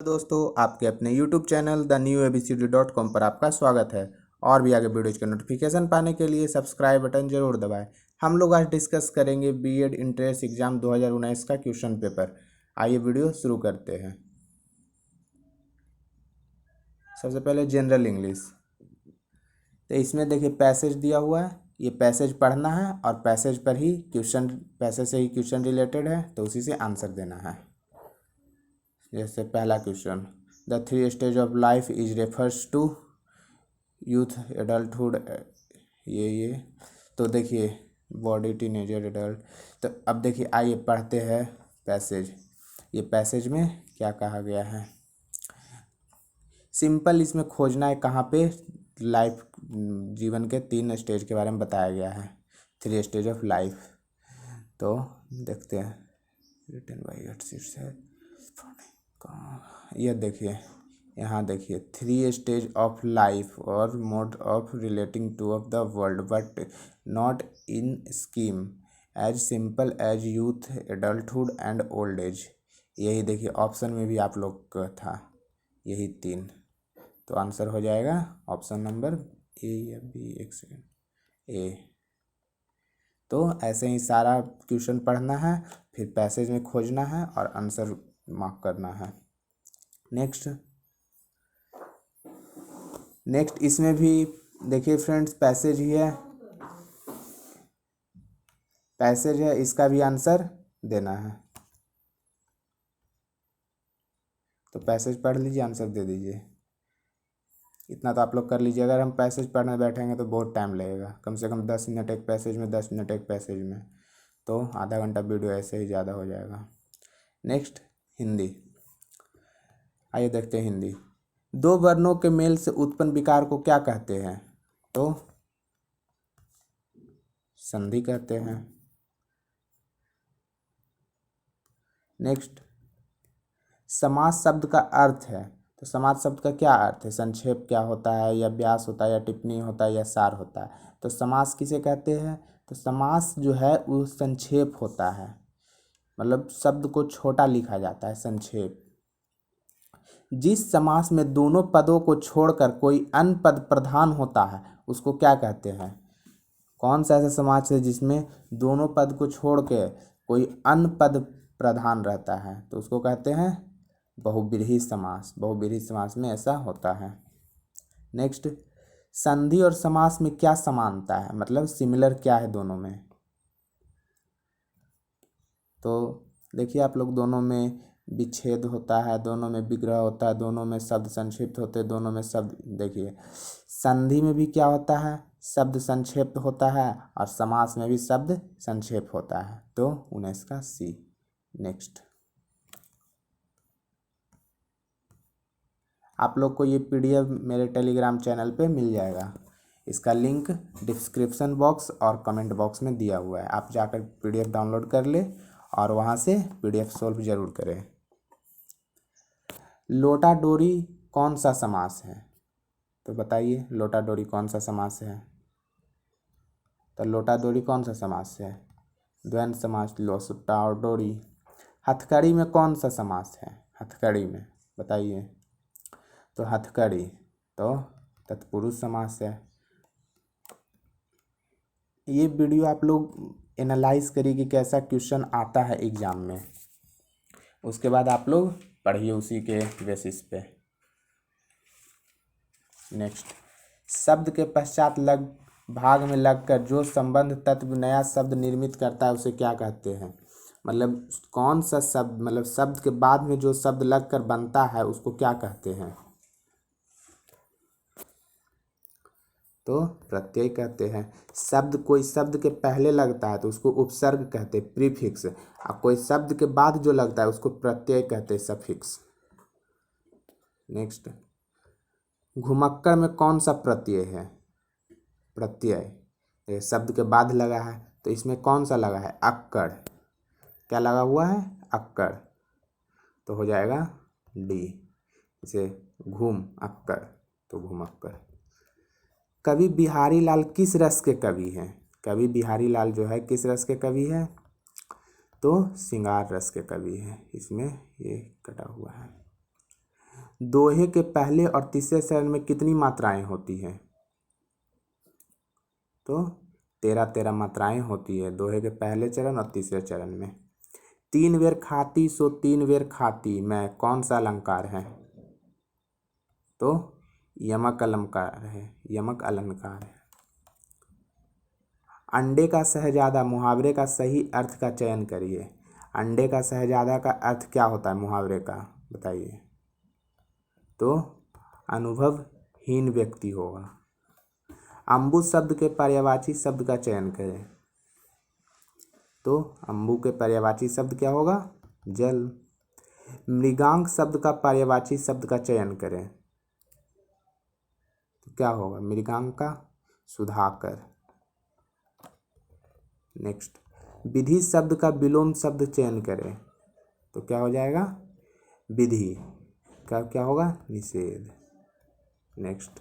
दोस्तों, आपके अपने YouTube चैनल thenewabcd.com पर आपका स्वागत है। और भी आगे वीडियोज़ के नोटिफिकेशन पाने के लिए सब्सक्राइब बटन जरूर दबाएं। हम लोग आज डिस्कस करेंगे बीएड इंट्रेंस एग्ज़ाम 2019 का क्वेश्चन पेपर। आइए वीडियो शुरू करते हैं। सबसे पहले जनरल इंग्लिश। तो इसमें देखिए पैसेज दिया हुआ है, ये पैसेज पढ़ना है और पैसेज पर ही क्वेश्चन, पैसेज से ही क्वेश्चन रिलेटेड है तो उसी से आंसर देना है। जैसे पहला question, the 3 stage of life is refers to youth, adulthood, ये तो देखिए बॉडी, टीनेजर, एडल्ट। तो अब देखिए आइए पढ़ते हैं पैसेज। ये पैसेज में क्या कहा गया है, सिंपल इसमें खोजना है कहाँ पे लाइफ, जीवन के 3 स्टेज के बारे में बताया गया है, 3 स्टेज ऑफ लाइफ। तो देखते हैं, रिटन बाई है। यह देखिए, यहाँ देखिए 3 स्टेज ऑफ लाइफ और mode of relating to of the world but not in scheme as simple as youth, adulthood and old age. यही देखिए ऑप्शन में भी आप लोग का था यही 3, तो आंसर हो जाएगा ऑप्शन नंबर ए या बी, एक सेकेंड, ए। तो ऐसे ही सारा क्वेश्चन पढ़ना है, फिर पैसेज में खोजना है और आंसर मार्क करना है। नेक्स्ट इसमें भी देखिए फ्रेंड्स पैसेज ही है, पैसेज है, इसका भी आंसर देना है। तो पैसेज पढ़ लीजिए, आंसर दे दीजिए। इतना तो आप लोग कर लीजिए। अगर हम पैसेज पढ़ने बैठेंगे तो बहुत टाइम लगेगा, कम से कम 10 मिनट एक पैसेज में, 10 मिनट एक पैसेज में, तो आधा घंटा वीडियो ऐसे ही ज़्यादा हो जाएगा। नेक्स्ट हिंदी। आइए देखते हैं हिंदी। 2 वर्णों के मेल से उत्पन्न विकार को क्या कहते हैं? तो संधि कहते हैं। नेक्स्ट, समास शब्द का अर्थ है, तो समास शब्द का क्या अर्थ है? संक्षेप क्या होता है, या व्यास होता है, या टिप्पणी होता है, या सार होता है? तो समास किसे कहते हैं? तो समास जो है वो संक्षेप होता है, मतलब शब्द को छोटा लिखा जाता है, संक्षेप। जिस समास में दोनों पदों को छोड़कर कोई अन्य पद प्रधान होता है उसको क्या कहते हैं? कौन सा ऐसा समास है जिसमें दोनों पद को छोड़ के कोई अन्य पद प्रधान रहता है? तो उसको कहते हैं बहुब्रीहि समास। बहुब्रीहि समास में ऐसा होता है। नेक्स्ट, संधि और समास में क्या समानता है, मतलब सिमिलर क्या है दोनों में? तो देखिए आप लोग, दोनों में विच्छेद होता है, दोनों में विग्रह होता है, दोनों में शब्द संक्षिप्त होते हैं, दोनों में शब्द, देखिए संधि में भी क्या होता है, शब्द संक्षेप होता है, और समास में भी शब्द संक्षेप होता है। तो 19 का सी। नेक्स्ट, आप लोग को ये पीडीएफ मेरे टेलीग्राम चैनल पे मिल जाएगा, इसका लिंक डिस्क्रिप्शन बॉक्स और कमेंट बॉक्स में दिया हुआ है। आप जाकर पीडीएफ डाउनलोड कर ले और वहाँ से पीडीएफ सॉल्व जरूर करें। लोटा डोरी कौन सा समास है? तो बताइए लोटा डोरी कौन सा समास है? तो लोटा डोरी कौन सा समास है? द्वंद्व समास, लोटा और डोरी। हथकड़ी में कौन सा समास है? हथकड़ी में बताइए। तो हथकड़ी तो तत्पुरुष समास है। ये वीडियो आप लोग एनालाइज करिए कि कैसा क्वेश्चन आता है एग्जाम में, उसके बाद आप लोग पढ़िए उसी के बेसिस पे। नेक्स्ट, शब्द के पश्चात लग भाग में लगकर जो संबंध तत्व नया शब्द निर्मित करता है उसे क्या कहते हैं? मतलब कौन सा शब्द, मतलब शब्द के बाद में जो शब्द लगकर बनता है उसको क्या कहते हैं? तो प्रत्यय कहते हैं। शब्द, कोई शब्द के पहले लगता है तो उसको उपसर्ग कहते हैं, प्रीफिक्स, और कोई शब्द के बाद जो लगता है उसको प्रत्यय कहते हैं, सफिक्स। नेक्स्ट, घुमक्कड़ में कौन सा प्रत्यय है? प्रत्यय, ये शब्द के बाद लगा है तो इसमें कौन सा लगा है? अक्कड़। क्या लगा हुआ है? अक्कड़। तो हो जाएगा डी, जैसे घूम अक्कड़, तो घुमक्कड़। कवि बिहारी लाल किस रस के कवि हैं? कवि बिहारी लाल जो है किस रस के कवि है? तो श्रृंगार रस के कवि हैं। इसमें ये कटा हुआ है। दोहे के पहले और तीसरे चरण में कितनी मात्राएं होती हैं? तो 13 मात्राएं होती है दोहे के पहले चरण और तीसरे चरण में। 3 बेर खाती सो 3 बेर खाती मैं कौन सा अलंकार है? तो यमक अलंकार है, यमक अलंकार है। अंडे का शहजादा मुहावरे का सही अर्थ का चयन करिए। अंडे का शहजादा का अर्थ क्या होता है मुहावरे का, बताइए। तो अनुभवहीन व्यक्ति होगा। अम्बु शब्द के पर्यायवाची शब्द का चयन करें। तो अम्बु के पर्यायवाची शब्द क्या होगा? जल। मृगांक शब्द का पर्यायवाची शब्द का चयन करें। तो क्या होगा मृगांक का? सुधाकर। नेक्स्ट, विधि शब्द का विलोम शब्द चयन करें। तो क्या हो जाएगा? विधि का क्या होगा? निषेध। नेक्स्ट,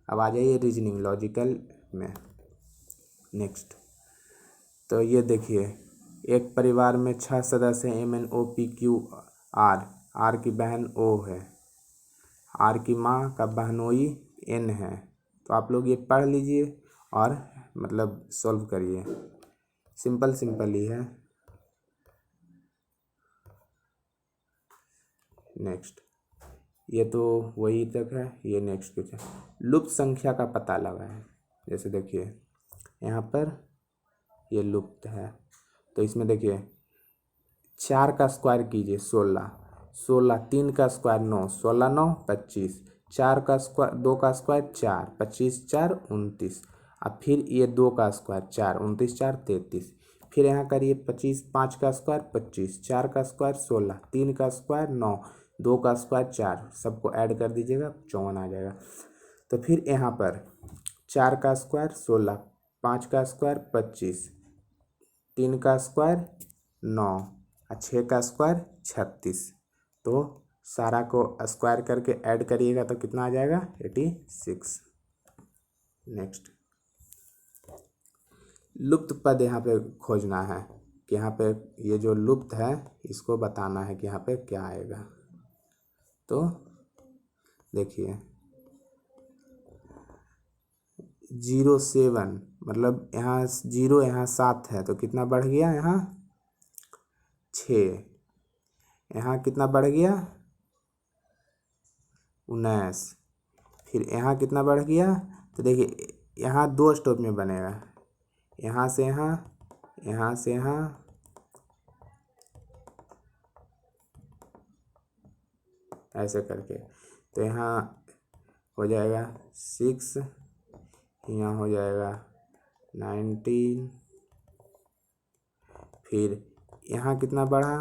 अब आ जाइए रीजनिंग लॉजिकल में। नेक्स्ट, तो ये देखिए, एक परिवार में 6 सदस्य हैं MNOPQR। आर की बहन ओ है, आर की माँ का बहनोई N है। तो आप लोग ये पढ़ लीजिए और मतलब सॉल्व करिए, सिंपल सिंपल ही है। नेक्स्ट, ये तो वही तक है। ये नेक्स्ट कुछ है, लुप्त संख्या का पता लगाएं। जैसे देखिए यहाँ पर ये लुप्त है, तो इसमें देखिए 4 का स्क्वायर कीजिए 16, 16 3 का स्क्वायर 9, 16 9 25, 4 का स्क्वायर 2 का स्क्वायर 4, 25 4 29। अब फिर ये 2 का स्क्वायर 4, 29 4 33। फिर यहाँ करिए 25, 5 का स्क्वायर 25, 4 का स्क्वायर 16, 3 का स्क्वायर 9, 2 का स्क्वायर 4, सबको ऐड कर दीजिएगा 54 आ जाएगा। तो फिर यहाँ पर 4 का स्क्वायर 16, 5 का स्क्वायर 25, 3 का स्क्वायर 9 और 6 का स्क्वायर 36। तो सारा को स्क्वायर करके ऐड करिएगा तो कितना आ जाएगा? 86। नेक्स्ट, लुप्त पद यहाँ पे खोजना है कि यहाँ पे ये जो लुप्त है इसको बताना है कि यहाँ पे क्या आएगा। तो देखिए 07 मतलब यहाँ 0 यहाँ 7 है तो कितना बढ़ गया? यहाँ 6। यहाँ कितना बढ़ गया? 19। फिर यहाँ कितना बढ़ गया? तो देखिए यहाँ 2 स्टॉप में बनेगा, यहाँ से यहाँ, यहाँ से यहाँ, ऐसे करके। तो यहाँ हो जाएगा 6, यहाँ हो जाएगा 19। फिर यहाँ कितना बढ़ा?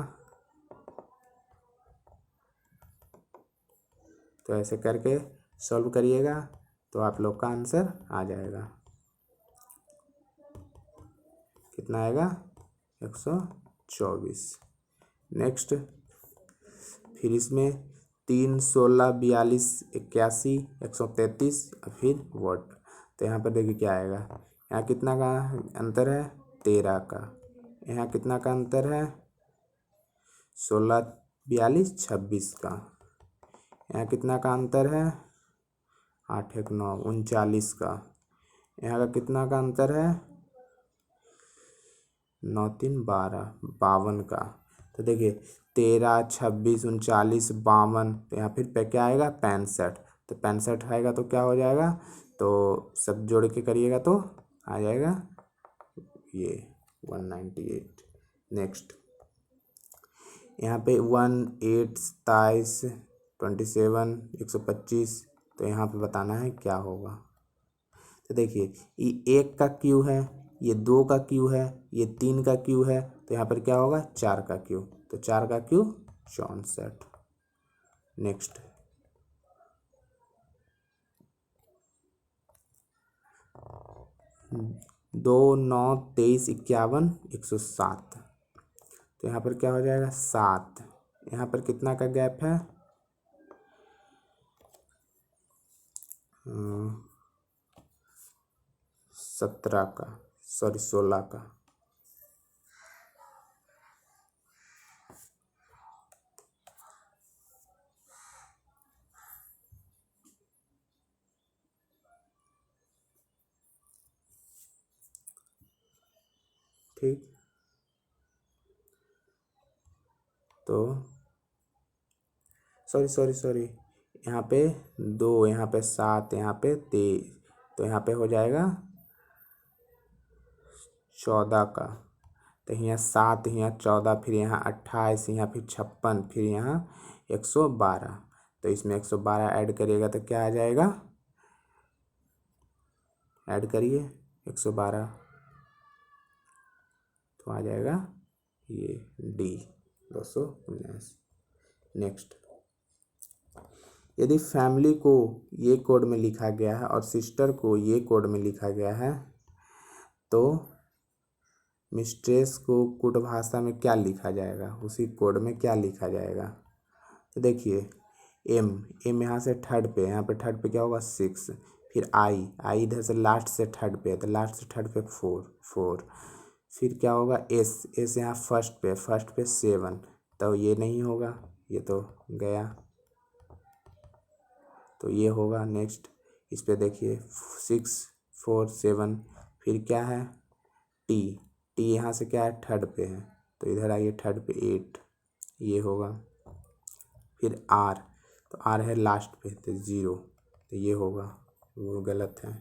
तो ऐसे करके सॉल्व करिएगा तो आप लोग का आंसर आ जाएगा। कितना आएगा? 124। नेक्स्ट, फिर इसमें 3 16 42 81 133 और फिर वोट। तो यहाँ पर देखिए क्या आएगा? यहाँ कितना का अंतर है? 13 का। यहाँ कितना का अंतर है? 16 42 26 का। यहाँ कितना का अंतर है? 8 1 9 39 का। यहाँ का कितना का अंतर है? 9 3 12 52 का। तो देखिए 13 26 39 52, तो यहाँ फिर पे क्या आएगा? 65। तो 65 आएगा तो क्या हो जाएगा? तो सब जोड़ के करिएगा तो आ जाएगा ये 198। नेक्स्ट, यहाँ पे 1 8 27 27 125। तो यहाँ पे बताना है क्या होगा। तो देखिए ये 1 का क्यू है, ये 2 का क्यू है, ये 3 का क्यू है। तो यहाँ पर क्या होगा? 4 का क्यू। तो 4 का क्यू 64। नेक्स्ट, 2 9 23 51 107। तो यहाँ पर क्या हो जाएगा? 7। यहाँ पर कितना का गैप है? 17 का, सॉरी 16 का। ठीक। तो सॉरी, यहाँ पे 2, यहाँ पे 7, यहाँ पे 23, तो यहाँ पे हो जाएगा 14 का। तो यहाँ 7, यहाँ 14, फिर यहाँ 28, यहाँ फिर 56, फिर यहाँ 112। तो इसमें 112 ऐड करिएगा तो क्या आ जाएगा, ऐड करिए 112, तो आ जाएगा ये डी 219। नेक्स्ट, यदि फैमिली को ये कोड में लिखा गया है और सिस्टर को ये कोड में लिखा गया है तो मिस्ट्रेस को कुट भाषा में क्या लिखा जाएगा, उसी कोड में क्या लिखा जाएगा। तो देखिए एम यहाँ से थर्ड पे, यहाँ पे थर्ड पे क्या होगा 6, फिर आई इधर से लास्ट से थर्ड पे है तो लास्ट से थर्ड पे 4, फिर क्या होगा एस यहाँ फर्स्ट पे 7, तो ये नहीं होगा, ये तो गया, तो ये होगा। नेक्स्ट इस पे देखिए 6, 4, 7, फिर क्या है टी यहाँ से क्या है थर्ड पे है तो इधर आइए थर्ड पे 8, ये होगा। फिर आर, तो आर है लास्ट पे तो 0, तो ये होगा, वो गलत है,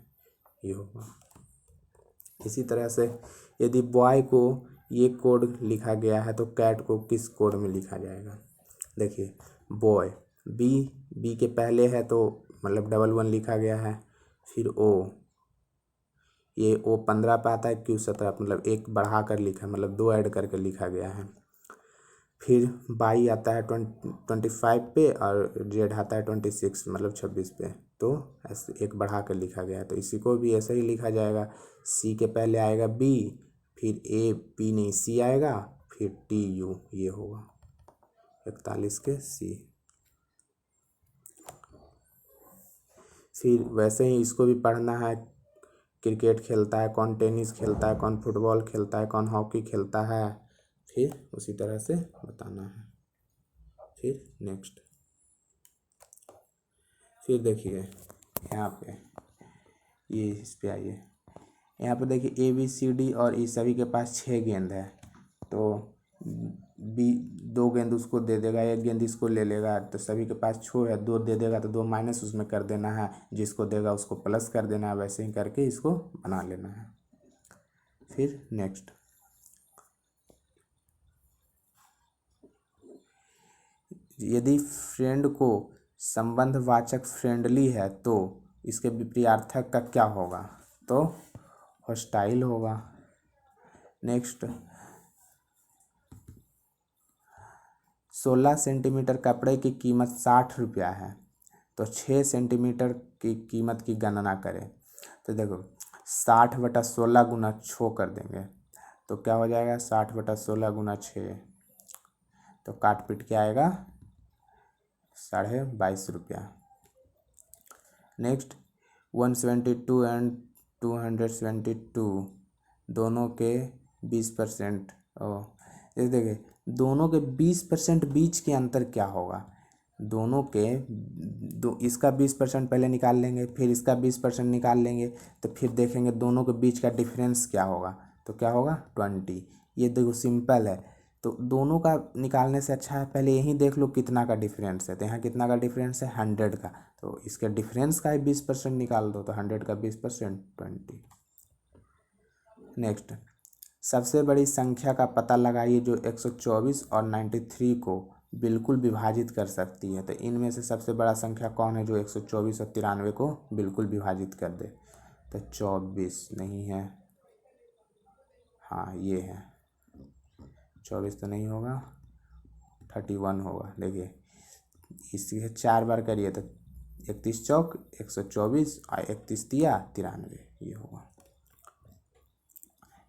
ये होगा। इसी तरह से यदि बॉय को ये कोड लिखा गया है तो कैट को किस कोड में लिखा जाएगा। देखिए बॉय बी के पहले है तो मतलब 11 लिखा गया है, फिर ये ओ 15 पे आता है, क्यू 17 मतलब 1 बढ़ा कर लिखा है, मतलब 2 ऐड करके लिखा गया है। फिर बाई आता है 25 पे और जेड आता है 26 मतलब 26 पे, तो ऐसे 1 बढ़ा कर लिखा गया है, तो इसी को भी ऐसे ही लिखा जाएगा। सी के पहले आएगा बी, फिर ए पी नहीं सी आएगा, फिर टी यू, ये होगा 41 के सी। फिर वैसे ही इसको भी पढ़ना है, क्रिकेट खेलता है कौन, टेनिस खेलता है कौन, फुटबॉल खेलता है कौन, हॉकी खेलता है, फिर उसी तरह से बताना है। फिर नेक्स्ट, फिर देखिए यहाँ पे ये इस पे आइए, यहाँ पे देखिए ABCD और ई सभी के पास 6 गेंद है, तो बी 2 गेंद उसको दे देगा, 1 गेंद इसको ले लेगा, तो सभी के पास 6 है, 2 दे देगा तो 2 माइनस उसमें कर देना है, जिसको देगा उसको प्लस कर देना है, वैसे ही करके इसको बना लेना है। फिर नेक्स्ट, यदि फ्रेंड को संबंधवाचक फ्रेंडली है तो इसके विपरीतार्थक का क्या होगा, तो हॉस्टाइल होगा। नेक्स्ट, 16 सेंटीमीटर कपड़े की कीमत 60 रुपया है तो 6 सेंटीमीटर की कीमत की गणना करें। तो देखो 60/16 गुना 6 कर देंगे तो क्या हो जाएगा 60/16 गुना 6, तो काट पीट के आएगा 22.5 रुपया। नेक्स्ट, 172 एंड 272 दोनों के 20%, ये देखिए दोनों के 20% बीच के अंतर क्या होगा, दोनों के इसका 20% पहले निकाल लेंगे, फिर इसका 20% निकाल लेंगे, तो फिर देखेंगे दोनों के बीच का डिफरेंस क्या होगा, तो क्या होगा 20। ये देखो सिंपल है, तो दोनों का निकालने से अच्छा है पहले यही देख लो कितना का डिफरेंस है, तो यहाँ कितना का डिफरेंस है 100 का, तो इसके डिफरेंस का ही 20% निकाल दो, तो 100 का 20% 20। नेक्स्ट, सबसे बड़ी संख्या का पता लगाइए जो 124 और 93 को बिल्कुल विभाजित कर सकती है, तो इनमें से सबसे बड़ा संख्या कौन है जो 124 और 93 को बिल्कुल विभाजित कर दे, तो 24 नहीं है, हाँ ये है 24 तो नहीं होगा, 31 होगा। देखिए इसके 4 बार करिए तो 31 चौक 124 और 31 तिया 93, ये होगा।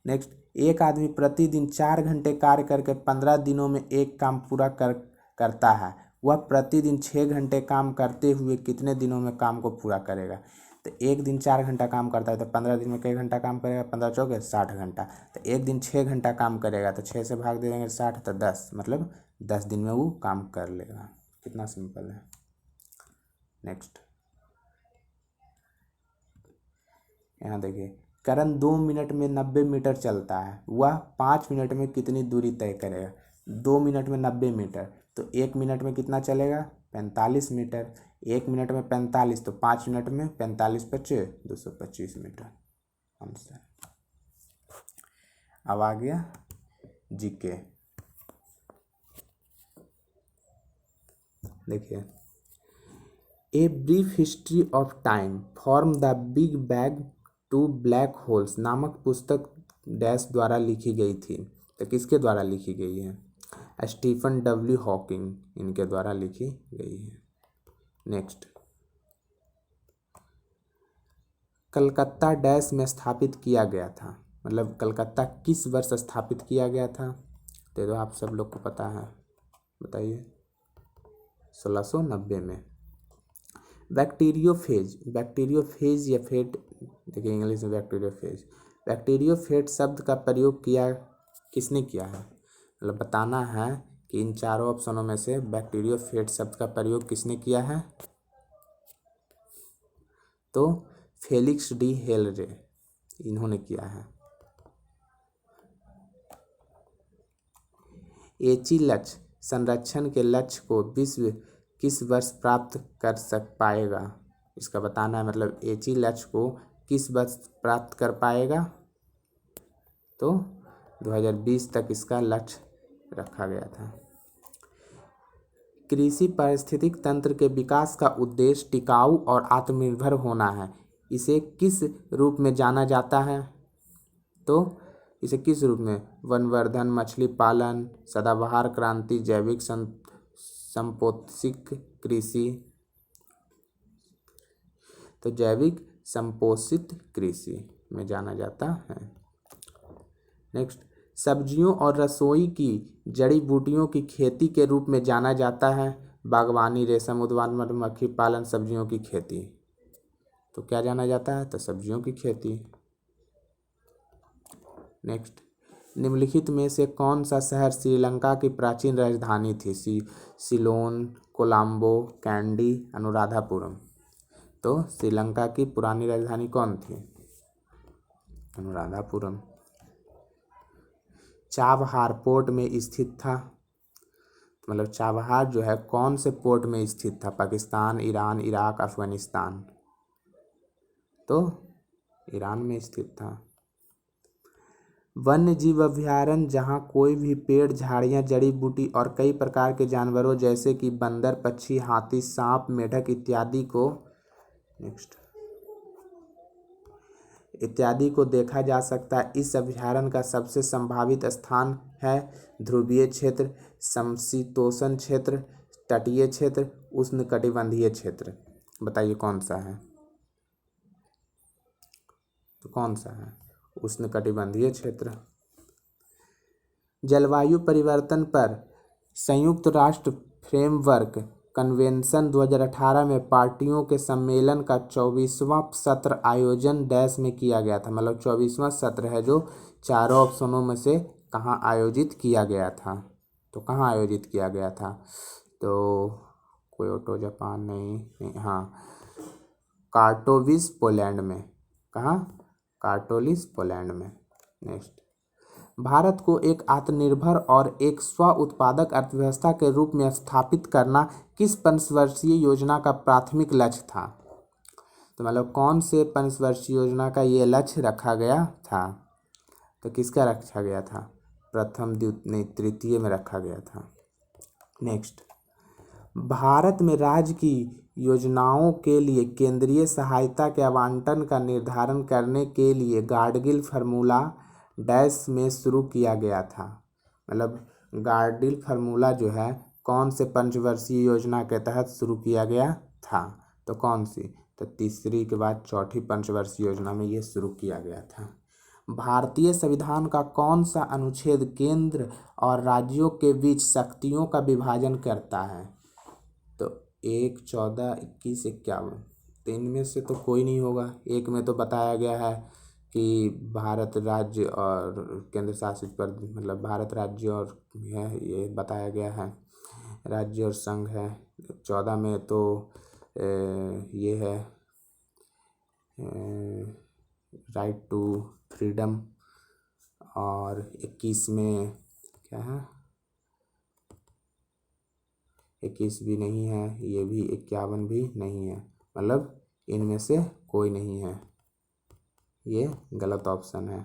नेक्स्ट, एक आदमी प्रतिदिन 4 घंटे कार्य करके 15 दिनों में एक काम पूरा करता है, वह प्रतिदिन 6 घंटे काम करते हुए कितने दिनों में काम को पूरा करेगा। तो एक दिन 4 घंटा काम करता है तो 15 दिन में कई घंटा काम करेगा, 15 चौके 60 घंटा, तो एक दिन 6 घंटा काम करेगा तो 6 से भाग दे देंगे 60, तो 10 मतलब 10 दिन में वो काम कर लेगा। कितना सिंपल है। नेक्स्ट, यहाँ देखिए करण 2 मिनट में 90 मीटर चलता है, वह 5 मिनट में कितनी दूरी तय करेगा? 2 मिनट में 90 मीटर, तो 1 मिनट में कितना चलेगा? 45 मीटर। 1 मिनट में 45, तो 5 मिनट में 45 बचे 225 मीटर आंसर। अब आ गया जीके। देखिए, a brief history of time from the big bang to black holes नामक पुस्तक डैश द्वारा लिखी गई थी। तो किसके द्वारा लिखी गई है? स्टीफन डब्ल्यू हॉकिंग, इनके द्वारा लिखी गई है। नेक्स्ट, कलकत्ता डैश में स्थापित किया गया था, मतलब कलकत्ता किस वर्ष स्थापित किया गया था? तो आप सब लोग को पता है, बताइए। 1690 में। बैक्टीरियोफेज या फेट, देखिए इंग्लिश में बैक्टीरियोफेज। बैक्टीरियोफेज शब्द का प्रयोग किसने किया है? मतलब बताना है कि इन चारों ऑप्शनों में से बैक्टीरियोफेज शब्द का प्रयोग किसने किया है? तो फेलिक्स डी हेलरे, इन्होंने किया है। एची लक्ष्य संरक्षण के लक्ष्य को विश्व किस वर्ष प्राप्त कर पाएगा? इसका बताना है, मतलब एची लक्ष्य को किस वर्ष प्राप्त कर पाएगा? तो 2020 तक इसका लक्ष्य रखा गया था। कृषि पारिस्थितिक तंत्र के विकास का उद्देश्य टिकाऊ और आत्मनिर्भर होना है। इसे किस रूप में जाना जाता है? तो इसे किस रूप में? वनवर्धन, मछली पालन, सदाबहार क्रांति, जैविक संपोषित कृषि। तो जैविक संपोषित कृषि में जाना जाता है। नेक्स्ट, सब्जियों और रसोई की जड़ी बूटियों की खेती के रूप में जाना जाता है बागवानी, रेशम उत्पादन, मधुमक्खी पालन, सब्जियों की खेती। तो क्या जाना जाता है? तो सब्जियों की खेती। नेक्स्ट, निम्नलिखित में से कौन सा शहर श्रीलंका की प्राचीन राजधानी थी? सिलोन, कोलंबो, कैंडी, अनुराधापुरम। तो श्रीलंका की पुरानी राजधानी कौन थी? अनुराधापुरम। चाबहार पोर्ट में स्थित था, मतलब चाबहार जो है कौन से पोर्ट में स्थित था? Pakistan, Iran, Iraq, Afghanistan. तो ईरान में स्थित था। वन्य जीव अभयारण्य जहाँ कोई भी पेड़, झाड़ियाँ, जड़ी बूटी और कई प्रकार के जानवरों जैसे कि बंदर, पक्षी, हाथी, सांप, मेढक इत्यादि को देखा जा सकता है। इस अभयारण्य का सबसे संभावित स्थान है ध्रुवीय क्षेत्र, समशीतोष्ण क्षेत्र, तटीय क्षेत्र, उष्णकटिबंधीय क्षेत्र। बताइए कौन सा है? तो कौन सा है? उष्णकटिबंधीय क्षेत्र। जलवायु परिवर्तन पर संयुक्त राष्ट्र फ्रेमवर्क कन्वेंशन 2018 में पार्टियों के सम्मेलन का 24वां सत्र आयोजन डैश में किया गया था। मतलब 24वां सत्र है जो चारों ऑप्शनों में से कहाँ आयोजित किया गया था? तो कहाँ आयोजित किया गया था? तो क्योटो जापान नहीं, हाँ, कार्टोविस पोलैंड में। कहाँ? कार्टोलिस पोलैंड में। नेक्स्ट, भारत को एक आत्मनिर्भर और एक स्व उत्पादक अर्थव्यवस्था के रूप में स्थापित करना किस पंचवर्षीय योजना का प्राथमिक लक्ष्य था? तो मतलब कौन से पंचवर्षीय योजना का ये लक्ष्य रखा गया था? तो किसका रखा गया था? प्रथम, द्वितीय, तृतीय में रखा गया था। नेक्स्ट, भारत में राज्य की योजनाओं के लिए केंद्रीय सहायता के आवंटन का निर्धारण करने के लिए गाडगिल फार्मूला डैश में शुरू किया गया था। मतलब गाडगिल फार्मूला जो है कौन से पंचवर्षीय योजना के तहत शुरू किया गया था? तो कौन सी? तो तीसरी के बाद चौथी पंचवर्षीय योजना में ये शुरू किया गया था। भारतीय संविधान का कौन सा अनुच्छेद केंद्र और राज्यों के बीच शक्तियों का विभाजन करता है? तो 1, 14, 21, 51। तो इनमें से तो कोई नहीं होगा। एक में तो बताया गया है कि भारत राज्य और केंद्र शासित प्रदेश, मतलब भारत राज्य और है, ये बताया गया है, राज्य और संघ है। 14 में तो ये है राइट टू फ्रीडम, और 21 में क्या है, 21 भी नहीं है, ये भी 51 भी नहीं है, मतलब इनमें से कोई नहीं है, ये गलत ऑप्शन है।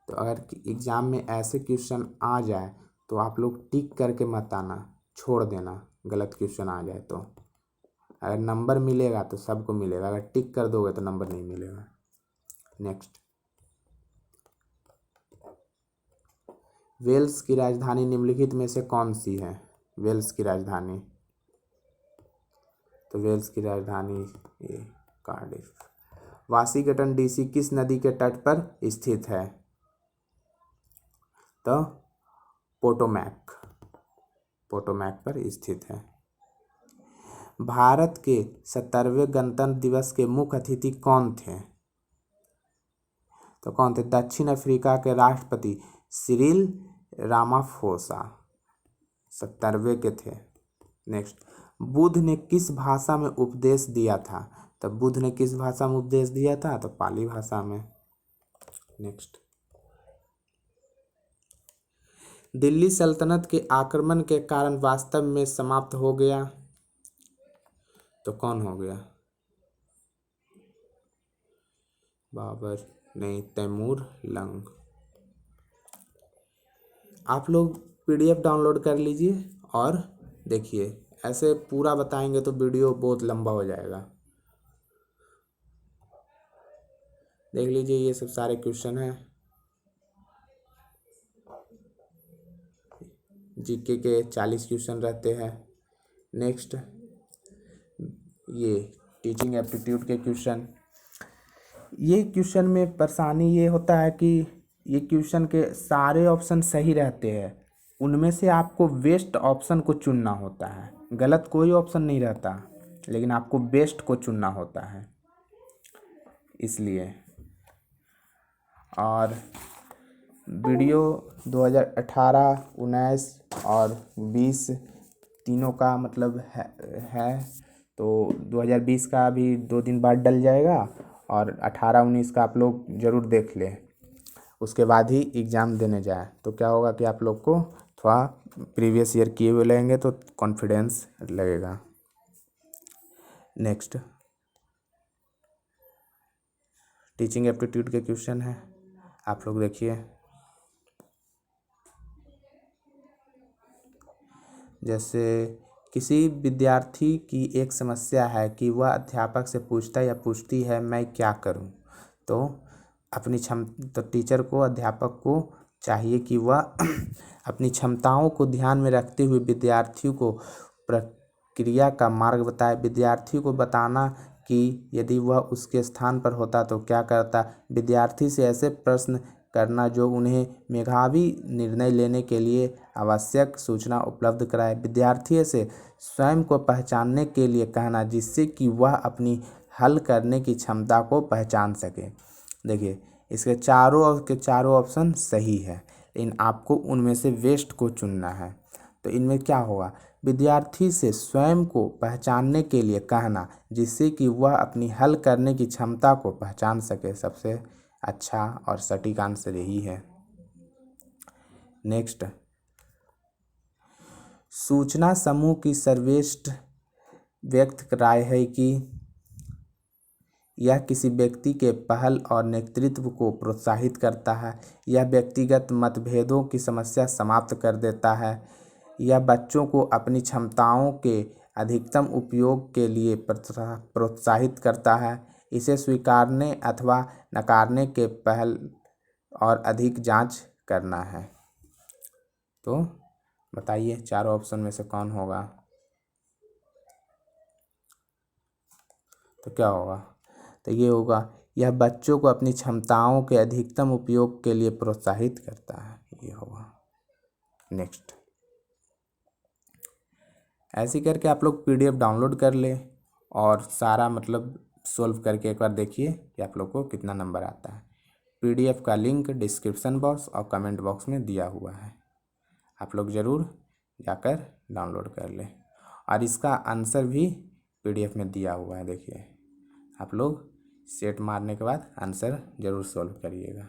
तो अगर एग्ज़ाम में ऐसे क्वेश्चन आ जाए तो आप लोग टिक करके मत आना, छोड़ देना, गलत क्वेश्चन आ जाए तो। अगर नंबर मिलेगा तो सबको मिलेगा, अगर टिक कर दोगे तो नंबर नहीं मिलेगा। नेक्स्ट, वेल्स की राजधानी निम्नलिखित में से कौन सी है? वेल्स की राजधानी, तो वेल्स की राजधानी ये कार्डिफ। वाशिंगटन डीसी किस नदी के तट पर स्थित है? तो पोटोमैक, पोटोमैक पर स्थित है। भारत के 70वें गणतंत्र दिवस के मुख्य अतिथि कौन थे? तो कौन थे? दक्षिण अफ्रीका के राष्ट्रपति सिरिल रामाफोसा 70वें के थे। नेक्स्ट, बुद्ध ने किस भाषा में उपदेश दिया था? तो बुद्ध ने किस भाषा में उपदेश दिया था? तो पाली भाषा में। नेक्स्ट, दिल्ली सल्तनत के आक्रमण के कारण वास्तव में समाप्त हो गया, तो कौन हो गया? बाबर नहीं, तैमूर लंग। आप लोग पीडीएफ डाउनलोड कर लीजिए और देखिए, ऐसे पूरा बताएंगे तो वीडियो बहुत लंबा हो जाएगा। देख लीजिए, ये सब सारे क्वेश्चन हैं, जीके के 40 क्वेश्चन रहते हैं। नेक्स्ट, ये टीचिंग एप्टीट्यूड के क्वेश्चन। ये क्वेश्चन में परेशानी ये होता है कि ये क्वेश्चन के सारे ऑप्शन सही रहते हैं, उनमें से आपको बेस्ट ऑप्शन को चुनना होता है। गलत कोई ऑप्शन नहीं रहता, लेकिन आपको बेस्ट को चुनना होता है, इसलिए। और वीडियो 2018, 19 और 20 तीनों का मतलब है तो 2020 का अभी 2 दिन बाद डल जाएगा, और 18, 19 का आप लोग ज़रूर देख लें, उसके बाद ही एग्ज़ाम देने जाए। तो क्या होगा कि आप लोग को थोड़ा प्रीवियस ईयर किए हुए लगेंगे तो कॉन्फिडेंस लगेगा। नेक्स्ट, टीचिंग एप्टीट्यूड के क्वेश्चन है, आप लोग देखिए। जैसे किसी विद्यार्थी की एक समस्या है कि वह अध्यापक से पूछता या पूछती है मैं क्या करूं, तो तो टीचर को, अध्यापक को चाहिए कि वह अपनी क्षमताओं को ध्यान में रखते हुए विद्यार्थियों को प्रक्रिया का मार्ग बताए। विद्यार्थियों को बताना कि यदि वह उसके स्थान पर होता तो क्या करता। विद्यार्थी से ऐसे प्रश्न करना जो उन्हें मेधावी निर्णय लेने के लिए आवश्यक सूचना उपलब्ध कराए। विद्यार्थी से स्वयं को पहचानने के लिए कहना, जिससे कि वह अपनी हल करने की क्षमता को पहचान सके। देखिए, इसके चारों ऑप्शन सही है, लेकिन आपको उनमें से वेस्ट को चुनना है। तो इनमें क्या होगा? विद्यार्थी से स्वयं को पहचानने के लिए कहना, जिससे कि वह अपनी हल करने की क्षमता को पहचान सके। सबसे अच्छा और सटीक आंसर यही है। नेक्स्ट, सूचना समूह की सर्वश्रेष्ठ व्यक्त राय है कि यह किसी व्यक्ति के पहल और नेतृत्व को प्रोत्साहित करता है, यह व्यक्तिगत मतभेदों की समस्या समाप्त कर देता है, यह बच्चों को अपनी क्षमताओं के अधिकतम उपयोग के लिए प्रोत्साहित करता है, इसे स्वीकारने अथवा नकारने के पहल और अधिक जांच करना है। तो बताइए, चारों ऑप्शन में से कौन होगा? तो क्या होगा? तो ये होगा, यह बच्चों को अपनी क्षमताओं के अधिकतम उपयोग के लिए प्रोत्साहित करता है, ये होगा। नेक्स्ट, ऐसे करके आप लोग पीडीएफ डाउनलोड कर ले और सारा मतलब सोल्व करके एक बार देखिए कि आप लोग को कितना नंबर आता है। पीडीएफ का लिंक डिस्क्रिप्शन बॉक्स और कमेंट बॉक्स में दिया हुआ है, आप लोग ज़रूर जाकर डाउनलोड कर लें। और इसका आंसर भी पीडीएफ में दिया हुआ है, देखिए, आप लोग सेट मारने के बाद आंसर ज़रूर सॉल्व करिएगा।